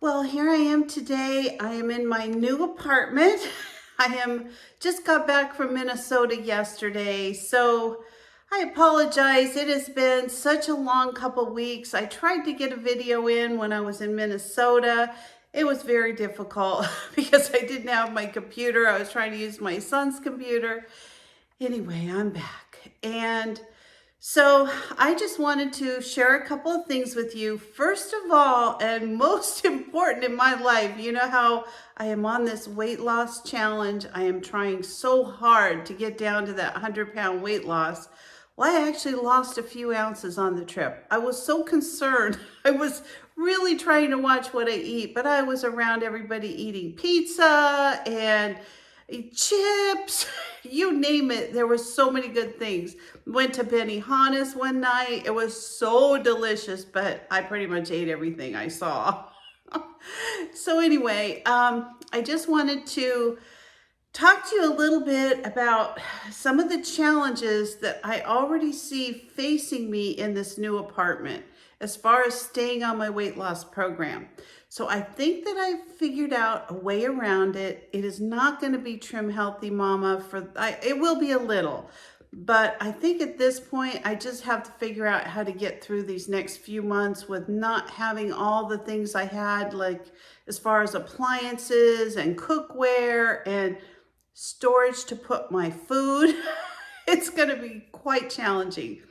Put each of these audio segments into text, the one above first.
Well, here I am today. I am in my new apartment. Just got back from Minnesota yesterday, so I apologize. It has been such a long couple weeks. I tried to get a video in when I was in Minnesota. It was very difficult because I didn't have my computer. I was trying to use my son's computer. Anyway, I'm back. And so I just wanted to share a couple of things with you. First of all, and most important in my life, you know how I am on this weight loss challenge. I am trying so hard to get down to that 100-pound weight loss. Well, I actually lost a few ounces on the trip. I was so concerned. I was really trying to watch what I eat, but I was around everybody eating pizza and chips, you name it. There were so many good things. Went to Benihana's one night. It was so delicious, but I pretty much ate everything I saw. So anyway, I just wanted to talk to you a little bit about some of the challenges that I already see facing me in this new apartment as far as staying on my weight loss program. So I think that I've figured out a way around it. It is not going to be Trim Healthy Mama it will be a little, but I think at this point I just have to figure out how to get through these next few months with not having all the things I had, like as far as appliances and cookware and storage to put my food. It's going to be quite challenging.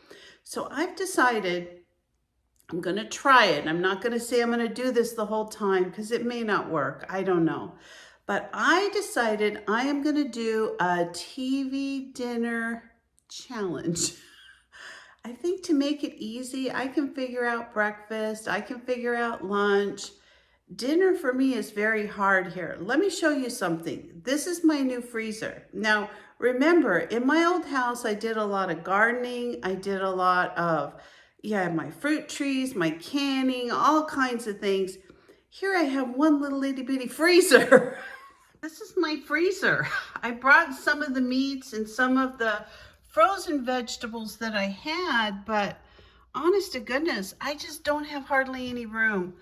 So I've decided I'm going to try it. I'm not going to say I'm going to do this the whole time because it may not work. I don't know. But I decided I am going to do a TV dinner challenge. I think to make it easy, I can figure out breakfast. I can figure out lunch. Dinner for me is very hard here. Let me show you something. This is my new freezer. Now, remember, in my old house, I did a lot of gardening. I did a lot of my fruit trees, my canning, all kinds of things. Here I have one little itty bitty freezer. This is my freezer. I brought some of the meats and some of the frozen vegetables that I had, but honest to goodness, I just don't have hardly any room.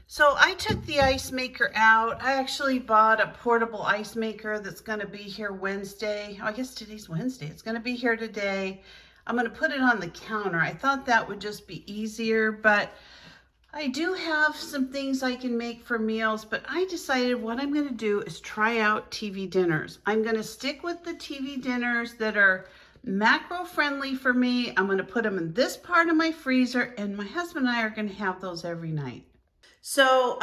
So I took the ice maker out. I actually bought a portable ice maker that's going to be here Wednesday. I guess today's Wednesday. It's going to be here today. I'm going to put it on the counter. I thought that would just be easier, but I do have some things I can make for meals, but I decided what I'm going to do is try out TV dinners. I'm going to stick with the TV dinners that are macro friendly for me. I'm going to put them in this part of my freezer, and my husband and I are going to have those every night. So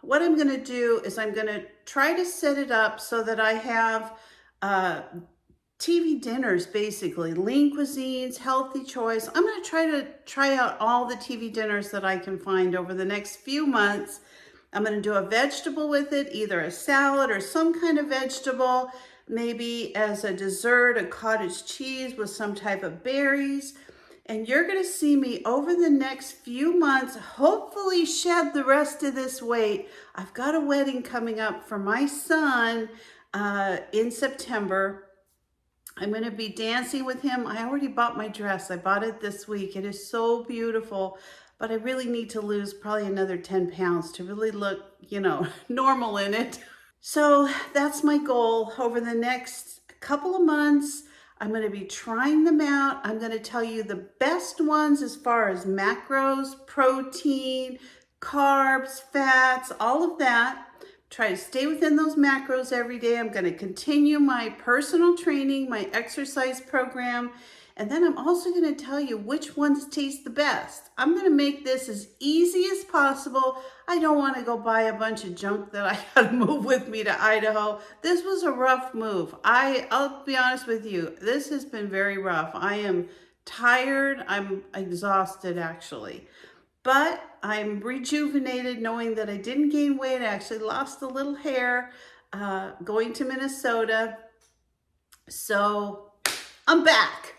what I'm going to do is I'm going to try to set it up so that I have TV dinners, basically lean cuisines, healthy choice. I'm going to try out all the TV dinners that I can find over the next few months. I'm going to do a vegetable with it, either a salad or some kind of vegetable, maybe as a dessert, a cottage cheese with some type of berries. And you're going to see me over the next few months, hopefully shed the rest of this weight. I've got a wedding coming up for my son in September. I'm going to be dancing with him. I already bought my dress. I bought it this week. It is so beautiful, but I really need to lose probably another 10 pounds to really look, normal in it. So that's my goal over the next couple of months. I'm going to be trying them out. I'm going to tell you the best ones as far as macros, protein, carbs, fats, all of that. Try to stay within those macros every day. I'm going to continue my personal training, my exercise program, and then I'm also going to tell you which ones taste the best. I'm going to make this as easy as possible. I don't want to go buy a bunch of junk that I got to move with me to Idaho. This was a rough move. I'll be honest with you. This has been very rough. I am tired. I'm exhausted, actually. But I'm rejuvenated knowing that I didn't gain weight. I actually lost a little hair going to Minnesota. So I'm back.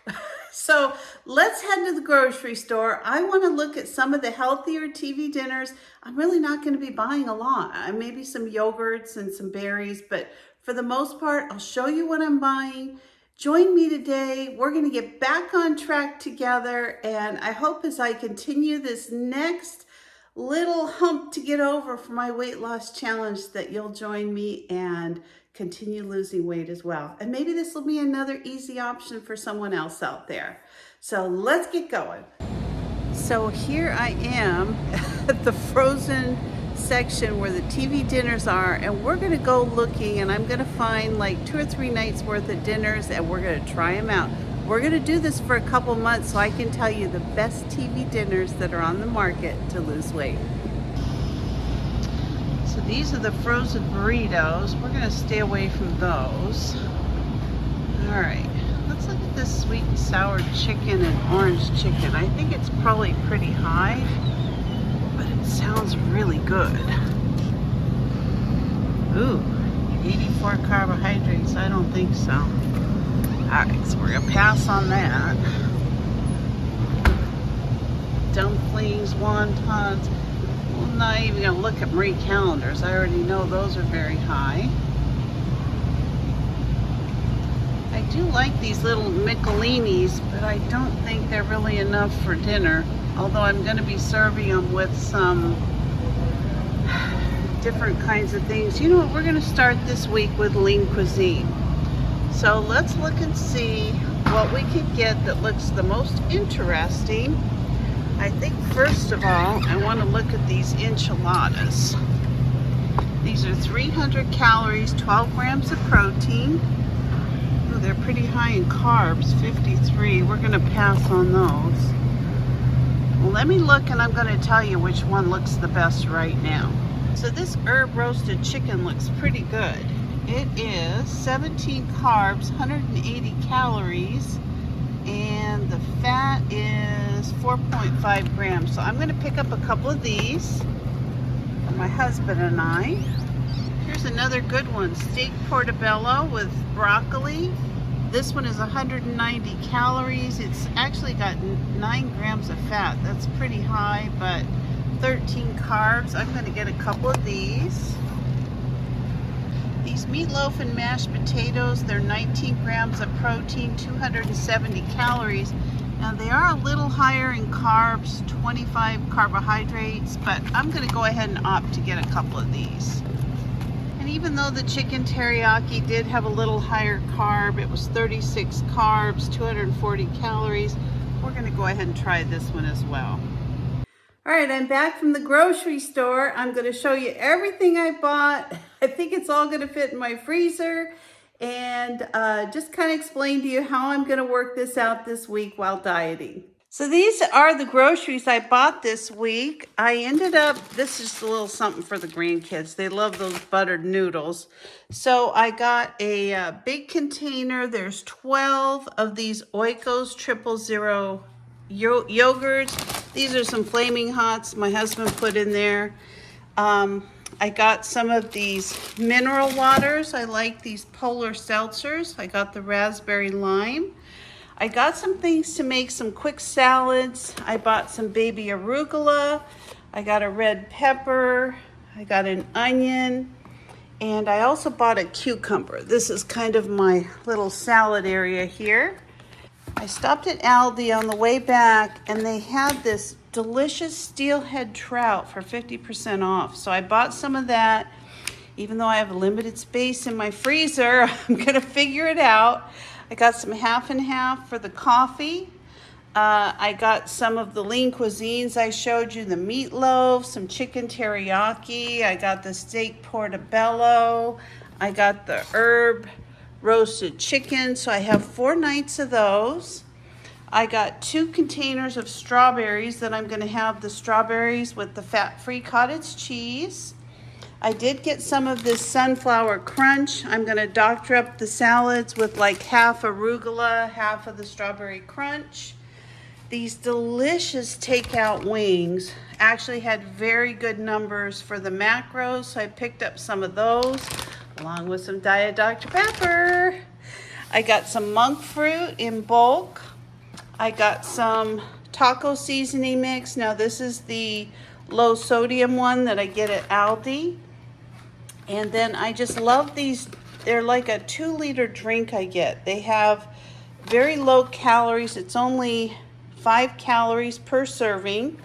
So let's head to the grocery store. I want to look at some of the healthier TV dinners. I'm really not going to be buying a lot. Maybe some yogurts and some berries, but for the most part, I'll show you what I'm buying. Join me today. We're going to get back on track together, and I hope as I continue this next little hump to get over for my weight loss challenge, that you'll join me and continue losing weight as well. And maybe this will be another easy option for someone else out there. So let's get going. So here I am at the frozen section where the TV dinners are, and we're gonna go looking, and I'm gonna find like 2 or 3 nights worth of dinners, and we're gonna try them out. We're gonna do this for a couple months so I can tell you the best TV dinners that are on the market to lose weight. So these are the frozen burritos. We're gonna stay away from those. All right, let's look at this sweet and sour chicken and orange chicken. I think it's probably pretty high, but it sounds really good. Ooh, 84 carbohydrates, I don't think so. All right, so we're gonna pass on that. Dumplings, wontons. I'm not even gonna look at Marie calendars. I already know those are very high. I do like these little Michelinis, but I don't think they're really enough for dinner. Although I'm gonna be serving them with some different kinds of things. You know what, we're gonna start this week with lean cuisine. So let's look and see what we can get that looks the most interesting. I think first of all, I want to look at these enchiladas. These are 300 calories, 12 grams of protein. Ooh, they're pretty high in carbs, 53. We're going to pass on those. Well, let me look and I'm going to tell you which one looks the best right now. So this herb roasted chicken looks pretty good. It is 17 carbs, 180 calories, and the fat is 4.5 grams. So I'm going to pick up a couple of these for my husband and I. Here's another good one, steak portobello with broccoli. This one is 190 calories. It's actually got 9 grams of fat. That's pretty high, but 13 carbs. I'm going to get a couple of these. These meatloaf and mashed potatoes, they're 19 grams of protein, 270 calories. Now they are a little higher in carbs, 25 carbohydrates, but I'm going to go ahead and opt to get a couple of these. And even though the chicken teriyaki did have a little higher carb, it was 36 carbs, 240 calories, we're going to go ahead and try this one as well. All right, I'm back from the grocery store. I'm going to show you everything I bought. I think it's all going to fit in my freezer, and just kind of explain to you how I'm going to work this out this week while dieting. So these are the groceries I bought this week. I ended up, this is a little something for the grandkids. They love those buttered noodles. So I got a big container. There's 12 of these Oikos 000 yogurts. These are some Flaming Hots my husband put in there. I got some of these mineral waters. I like these polar seltzers. I got the raspberry lime. I got some things to make some quick salads. I bought some baby arugula. I got a red pepper. I got an onion. And I also bought a cucumber. This is kind of my little salad area here. I stopped at Aldi on the way back, and they had this delicious steelhead trout for 50% off. So I bought some of that. Even though I have a limited space in my freezer, I'm going to figure it out. I got some half and half for the coffee. I got some of the lean cuisines I showed you, the meatloaf, some chicken teriyaki. I got the steak portobello. I got the herb roasted chicken. So I have 4 nights of those. I got 2 containers of strawberries that I'm going to have the strawberries with the fat-free cottage cheese. I did get some of this sunflower crunch. I'm going to doctor up the salads with like half arugula, half of the strawberry crunch. These delicious takeout wings actually had very good numbers for the macros, so I picked up some of those along with some Diet Dr. Pepper. I got some monk fruit in bulk. I got some taco seasoning mix. Now this is the low sodium one that I get at Aldi. And then I just love these. They're like a 2-liter drink I get. They have very low calories. It's only 5 calories per serving.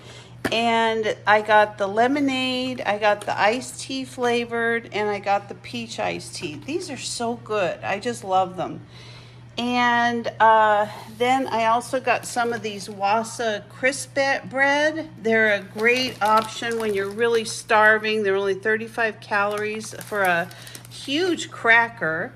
And I got the lemonade, I got the iced tea flavored, and I got the peach iced tea. These are so good. I just love them. And then I also got some of these Wasa crisp bread. They're a great option when you're really starving. They're only 35 calories for a huge cracker.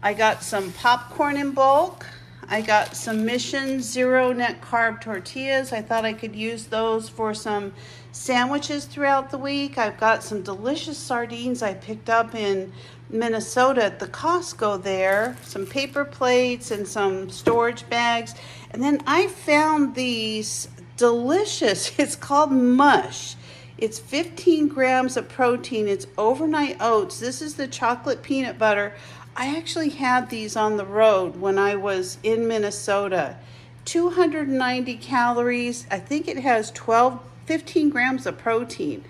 I got some popcorn in bulk. I got some Mission Zero Net Carb tortillas. I thought I could use those for some sandwiches throughout the week. I've got some delicious sardines I picked up in Minnesota at the Costco there, some paper plates and some storage bags. And then I found these delicious, it's called mush. It's 15 grams of protein. It's overnight oats. This is the chocolate peanut butter. I actually had these on the road when I was in Minnesota. 290 calories. I think it has 15 grams of protein.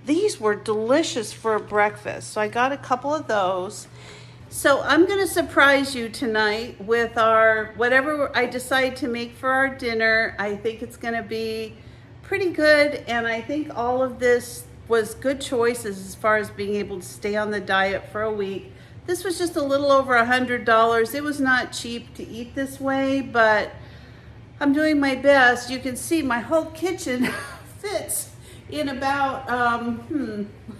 These were delicious for a breakfast. So I got a couple of those. So I'm going to surprise you tonight with our, whatever I decide to make for our dinner. I think it's going to be pretty good. And I think all of this was good choices as far as being able to stay on the diet for a week. This was just a little over $100. It was not cheap to eat this way, but I'm doing my best. You can see my whole kitchen fits in about,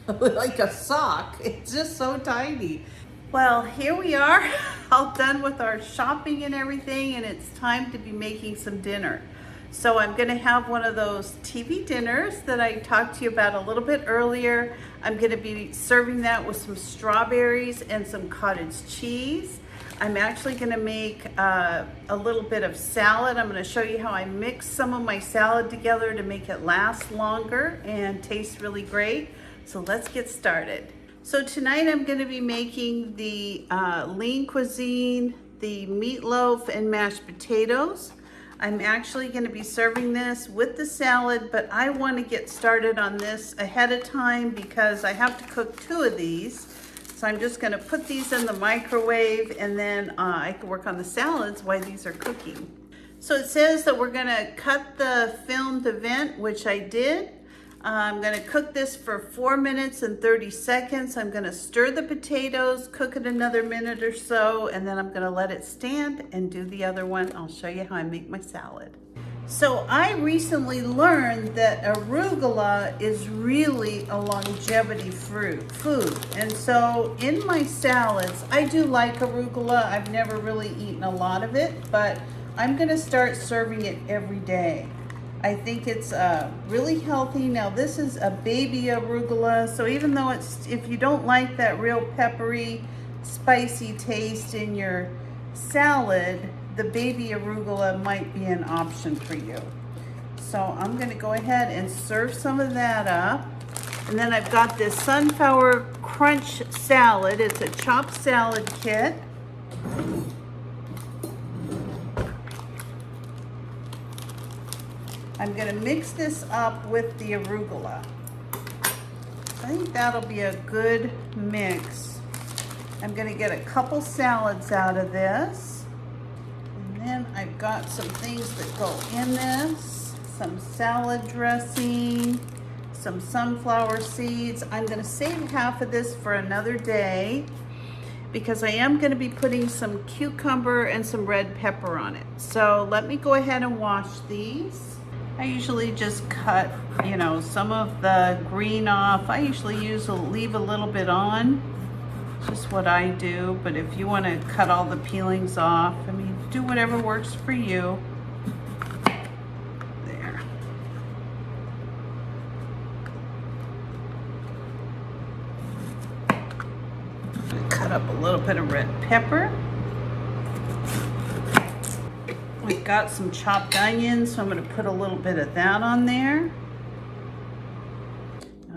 like a sock. It's just so tiny. Well, here we are, all done with our shopping and everything, and it's time to be making some dinner. So I'm gonna have one of those TV dinners that I talked to you about a little bit earlier. I'm gonna be serving that with some strawberries and some cottage cheese. I'm actually gonna make a little bit of salad. I'm gonna show you how I mix some of my salad together to make it last longer and taste really great. So let's get started. So tonight I'm gonna be making the lean cuisine, the meatloaf and mashed potatoes. I'm actually going to be serving this with the salad, but I want to get started on this ahead of time because I have to cook 2 of these. So I'm just going to put these in the microwave, and then I can work on the salads while these are cooking. So it says that we're going to cut the film to vent, which I did. I'm going to cook this for 4 minutes and 30 seconds. I'm going to stir the potatoes, cook it another minute or so, and then I'm going to let it stand and do the other one. I'll show you how I make my salad. So I recently learned that arugula is really a longevity food. And so in my salads, I do like arugula. I've never really eaten a lot of it, but I'm going to start serving it every day. I think it's really healthy. Now this is a baby arugula, so even though if you don't like that real peppery, spicy taste in your salad, the baby arugula might be an option for you. So I'm gonna go ahead and serve some of that up. And then I've got this sunflower crunch salad. It's a chopped salad kit. I'm gonna mix this up with the arugula. I think that'll be a good mix. I'm gonna get a couple salads out of this. And then I've got some things that go in this. Some salad dressing, some sunflower seeds. I'm gonna save half of this for another day because I am gonna be putting some cucumber and some red pepper on it. So let me go ahead and wash these. I usually just cut, some of the green off. I usually leave a little bit on, just what I do. But if you want to cut all the peelings off, do whatever works for you. There. Cut up a little bit of red pepper. We've got some chopped onions, so I'm going to put a little bit of that on there.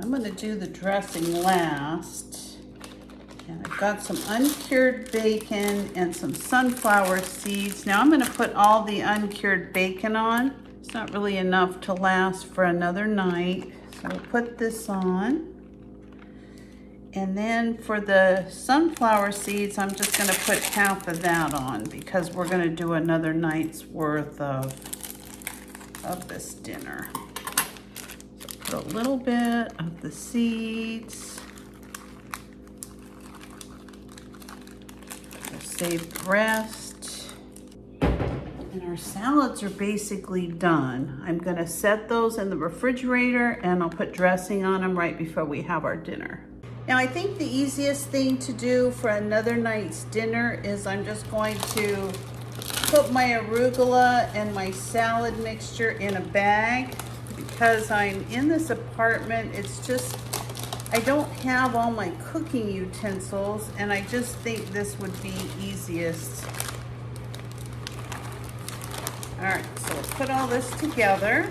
I'm going to do the dressing last. And I've got some uncured bacon and some sunflower seeds. Now I'm going to put all the uncured bacon on. It's not really enough to last for another night. So I'll put this on. And then for the sunflower seeds, I'm just gonna put half of that on because we're gonna do another night's worth of this dinner. Put a little bit of the seeds. Save the rest. And our salads are basically done. I'm gonna set those in the refrigerator and I'll put dressing on them right before we have our dinner. Now I think the easiest thing to do for another night's dinner is I'm just going to put my arugula and my salad mixture in a bag. Because I'm in this apartment, it's just, I don't have all my cooking utensils, and I just think this would be easiest. All right, so let's put all this together.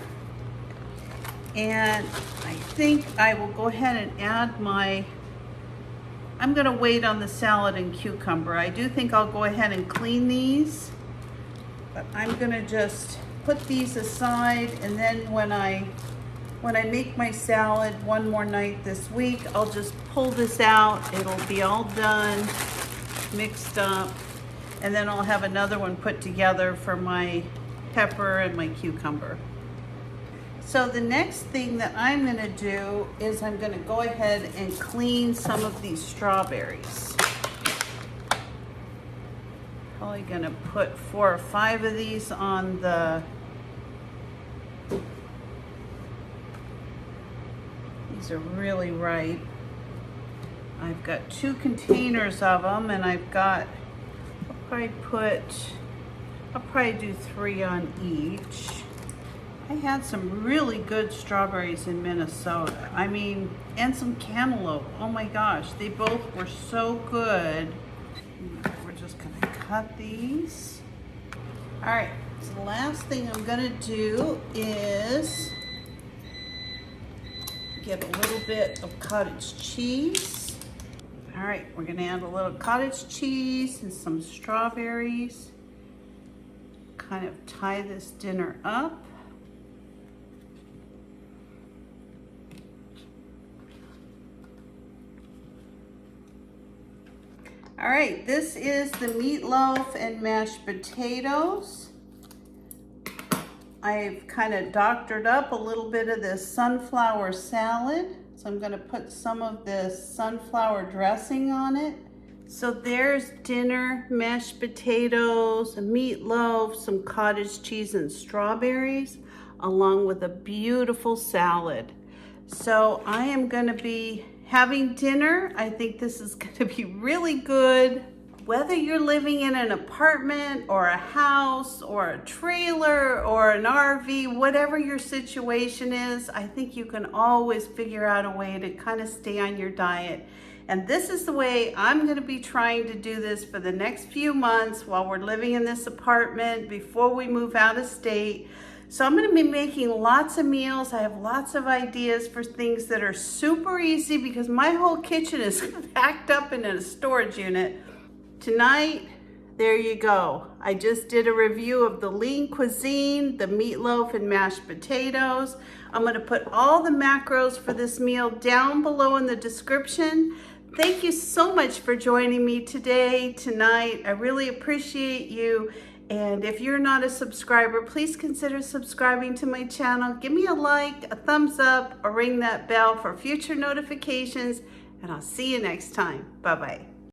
And I think I will go ahead and add I'm gonna wait on the salad and cucumber. I do think I'll go ahead and clean these, but I'm gonna just put these aside, and then when I make my salad one more night this week, I'll just pull this out. It'll be all done, mixed up, and then I'll have another one put together for my pepper and my cucumber. So the next thing that I'm gonna do is I'm gonna go ahead and clean some of these strawberries. Probably gonna put 4 or 5 of these on the, these are really ripe. I've got 2 containers of them, and I'll probably do 3 on each. I had some really good strawberries in Minnesota. I mean, and some cantaloupe. Oh my gosh, they both were so good. We're just gonna cut these. All right, so the last thing I'm gonna do is get a little bit of cottage cheese. All right, we're gonna add a little cottage cheese and some strawberries. Kind of tie this dinner up. All right, this is the meatloaf and mashed potatoes. I've kind of doctored up a little bit of this sunflower salad. So I'm gonna put some of this sunflower dressing on it. So there's dinner, mashed potatoes, a meatloaf, some cottage cheese and strawberries, along with a beautiful salad. So I am gonna be having dinner. I think this is gonna be really good. Whether you're living in an apartment or a house or a trailer or an RV, whatever your situation is, I think you can always figure out a way to kind of stay on your diet. And this is the way I'm gonna be trying to do this for the next few months while we're living in this apartment before we move out of state. So I'm gonna be making lots of meals. I have lots of ideas for things that are super easy because my whole kitchen is packed up in a storage unit. Tonight, there you go. I just did a review of the lean cuisine, the meatloaf and mashed potatoes. I'm gonna put all the macros for this meal down below in the description. Thank you so much for joining me tonight. I really appreciate you. And if you're not a subscriber, please consider subscribing to my channel. Give me a like, a thumbs up, or ring that bell for future notifications, and I'll see you next time. Bye-bye.